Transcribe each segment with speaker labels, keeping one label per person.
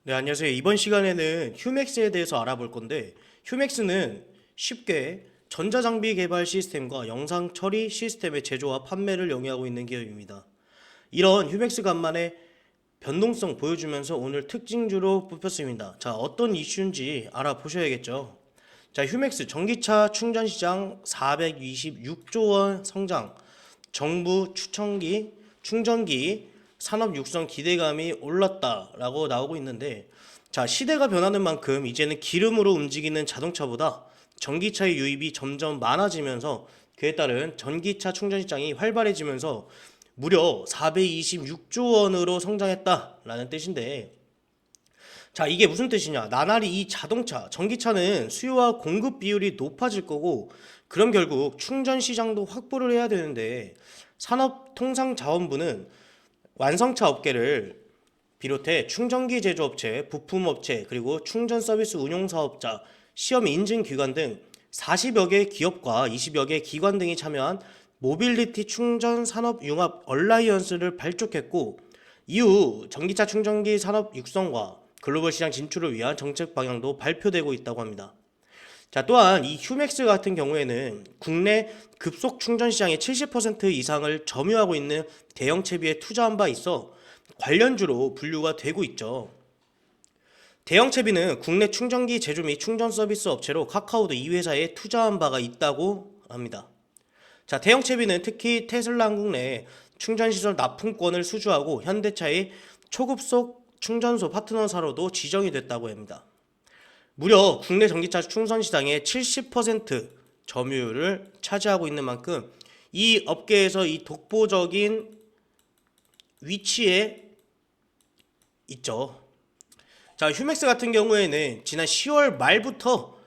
Speaker 1: 네, 안녕하세요. 이번 시간에는 휴맥스에 대해서 알아볼 건데, 휴맥스는 쉽게 전자장비 개발 시스템과 영상 처리 시스템의 제조와 판매를 영위하고 있는 기업입니다. 이런 휴맥스 간만에 변동성 보여주면서 오늘 특징주로 뽑혔습니다. 자, 어떤 이슈인지 알아보셔야겠죠. 자, 휴맥스 전기차 충전 시장 426조 원 성장, 정부 추천기, 충전기, 산업 육성 기대감이 올랐다라고 나오고 있는데, 자, 시대가 변하는 만큼 이제는 기름으로 움직이는 자동차보다 전기차의 유입이 점점 많아지면서 그에 따른 전기차 충전 시장이 활발해지면서 무려 426조 원으로 성장했다라는 뜻인데, 자, 이게 무슨 뜻이냐? 나날이 이 자동차, 전기차는 수요와 공급 비율이 높아질 거고, 그럼 결국 충전 시장도 확보를 해야 되는데, 산업통상자원부는 완성차 업계를 비롯해 충전기 제조업체, 부품업체, 그리고 충전 서비스 운용사업자, 시험 인증기관 등 40여 개 기업과 20여 개 기관 등이 참여한 모빌리티 충전 산업 융합 얼라이언스를 발족했고, 이후 전기차 충전기 산업 육성과 글로벌 시장 진출을 위한 정책 방향도 발표되고 있다고 합니다. 자, 또한 이 휴맥스 같은 경우에는 국내 급속 충전 시장의 70% 이상을 점유하고 있는 대형 채비에 투자한 바 있어 관련주로 분류가 되고 있죠. 대형 채비는 국내 충전기 제조 및 충전 서비스 업체로 카카오도 이 회사에 투자한 바가 있다고 합니다. 자, 대형 채비는 특히 테슬라 한국 내 충전시설 납품권을 수주하고 현대차의 초급속 충전소 파트너사로도 지정이 됐다고 합니다. 무려 국내 전기차 충전 시장의 70% 점유율을 차지하고 있는 만큼 이 업계에서 이 독보적인 위치에 있죠. 자, 휴맥스 같은 경우에는 지난 10월 말부터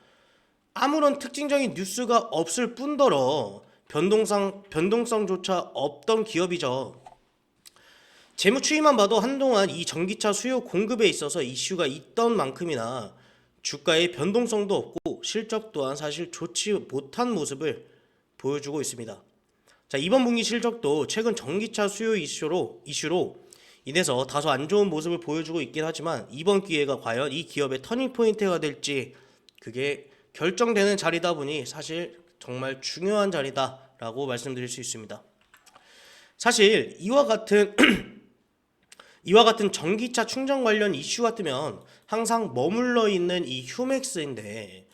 Speaker 1: 아무런 특징적인 뉴스가 없을 뿐더러 변동성조차 없던 기업이죠. 재무 추이만 봐도 한동안 이 전기차 수요 공급에 있어서 이슈가 있던 만큼이나 주가의 변동성도 없고 실적 또한 사실 좋지 못한 모습을 보여주고 있습니다. 자, 이번 분기 실적도 최근 전기차 수요 이슈로 인해서 다소 안 좋은 모습을 보여주고 있긴 하지만 이번 기회가 과연 이 기업의 터닝 포인트가 될지 그게 결정되는 자리다 보니 사실 정말 중요한 자리다라고 말씀드릴 수 있습니다. 사실 이와 같은 전기차 충전 관련 이슈 같으면 항상 머물러 있는 이 휴맥스인데,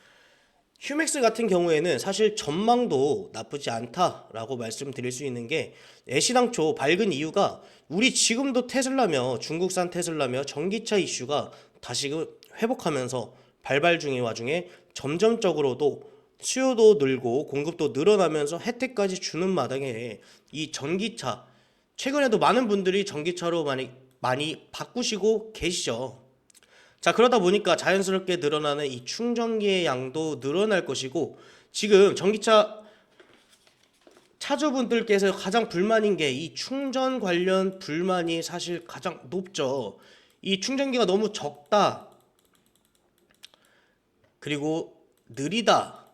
Speaker 1: 휴맥스 같은 경우에는 사실 전망도 나쁘지 않다라고 말씀드릴 수 있는 게, 애시당초 밝은 이유가 우리 지금도 테슬라며 중국산 테슬라며 전기차 이슈가 다시금 회복하면서 발발 중인 와중에 점점적으로도 수요도 늘고 공급도 늘어나면서 혜택까지 주는 마당에 이 전기차, 최근에도 많은 분들이 전기차로 많이 바꾸시고 계시죠. 자, 그러다 보니까 자연스럽게 늘어나는 이 충전기의 양도 늘어날 것이고, 지금 전기차 차주분들께서 가장 불만인 게 이 충전 관련 불만이 사실 가장 높죠. 이 충전기가 너무 적다, 그리고 느리다,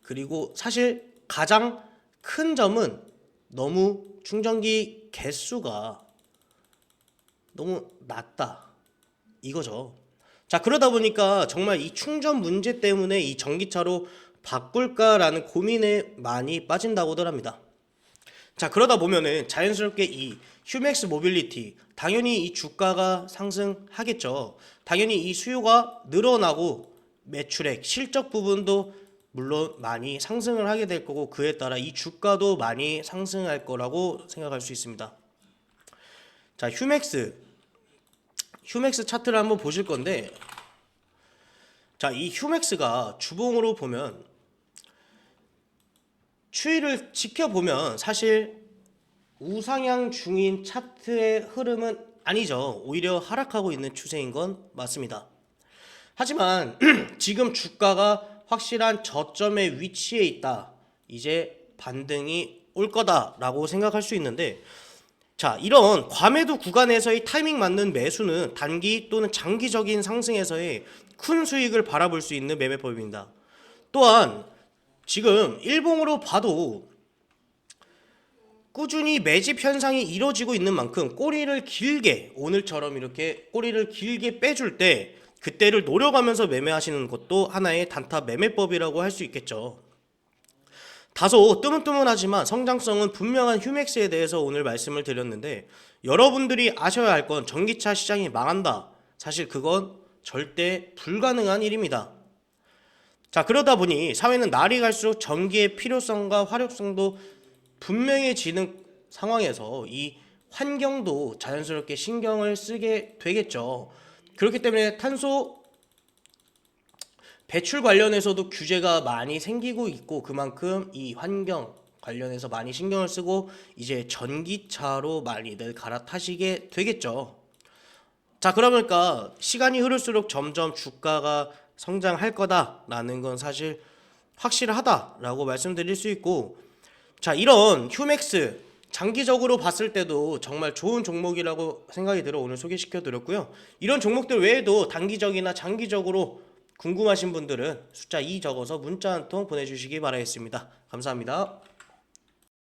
Speaker 1: 그리고 사실 가장 큰 점은 너무 충전기 개수가 너무 낮다, 이거죠. 자, 그러다 보니까 정말 이 충전 문제 때문에 이 전기차로 바꿀까라는 고민에 많이 빠진다고들 합니다. 자, 그러다 보면은 자연스럽게 이 휴맥스 모빌리티, 당연히 이 주가가 상승하겠죠. 당연히 이 수요가 늘어나고 매출액, 실적 부분도 물론 많이 상승을 하게 될 거고, 그에 따라 이 주가도 많이 상승할 거라고 생각할 수 있습니다. 자, 휴맥스 차트를 한번 보실 건데, 자, 이 휴맥스가 주봉으로 보면 추이를 지켜보면 사실 우상향 중인 차트의 흐름은 아니죠. 오히려 하락하고 있는 추세인 건 맞습니다. 하지만 지금 주가가 확실한 저점의 위치에 있다, 이제 반등이 올 거다라고 생각할 수 있는데, 자, 이런 과매도 구간에서의 타이밍 맞는 매수는 단기 또는 장기적인 상승에서의 큰 수익을 바라볼 수 있는 매매법입니다. 또한 지금 일봉으로 봐도 꾸준히 매집 현상이 이루어지고 있는 만큼 꼬리를 길게, 오늘처럼 이렇게 꼬리를 길게 빼줄 때 그때를 노려가면서 매매하시는 것도 하나의 단타 매매법이라고 할 수 있겠죠. 다소 뜨문뜨문하지만 성장성은 분명한 휴맥스에 대해서 오늘 말씀을 드렸는데, 여러분들이 아셔야 할 건 전기차 시장이 망한다. 사실 그건 절대 불가능한 일입니다. 자, 그러다 보니 사회는 날이 갈수록 전기의 필요성과 활용성도 분명해지는 상황에서 이 환경도 자연스럽게 신경을 쓰게 되겠죠. 그렇기 때문에 탄소 배출 관련해서도 규제가 많이 생기고 있고, 그만큼 이 환경 관련해서 많이 신경을 쓰고 이제 전기차로 많이들 갈아타시게 되겠죠. 자, 그러니까 시간이 흐를수록 점점 주가가 성장할 거다라는 건 사실 확실하다라고 말씀드릴 수 있고, 자, 이런 휴맥스 장기적으로 봤을 때도 정말 좋은 종목이라고 생각이 들어 오늘 소개시켜 드렸고요. 이런 종목들 외에도 단기적이나 장기적으로 궁금하신 분들은 숫자 2 적어서 문자 한 통 보내주시기 바라겠습니다. 감사합니다.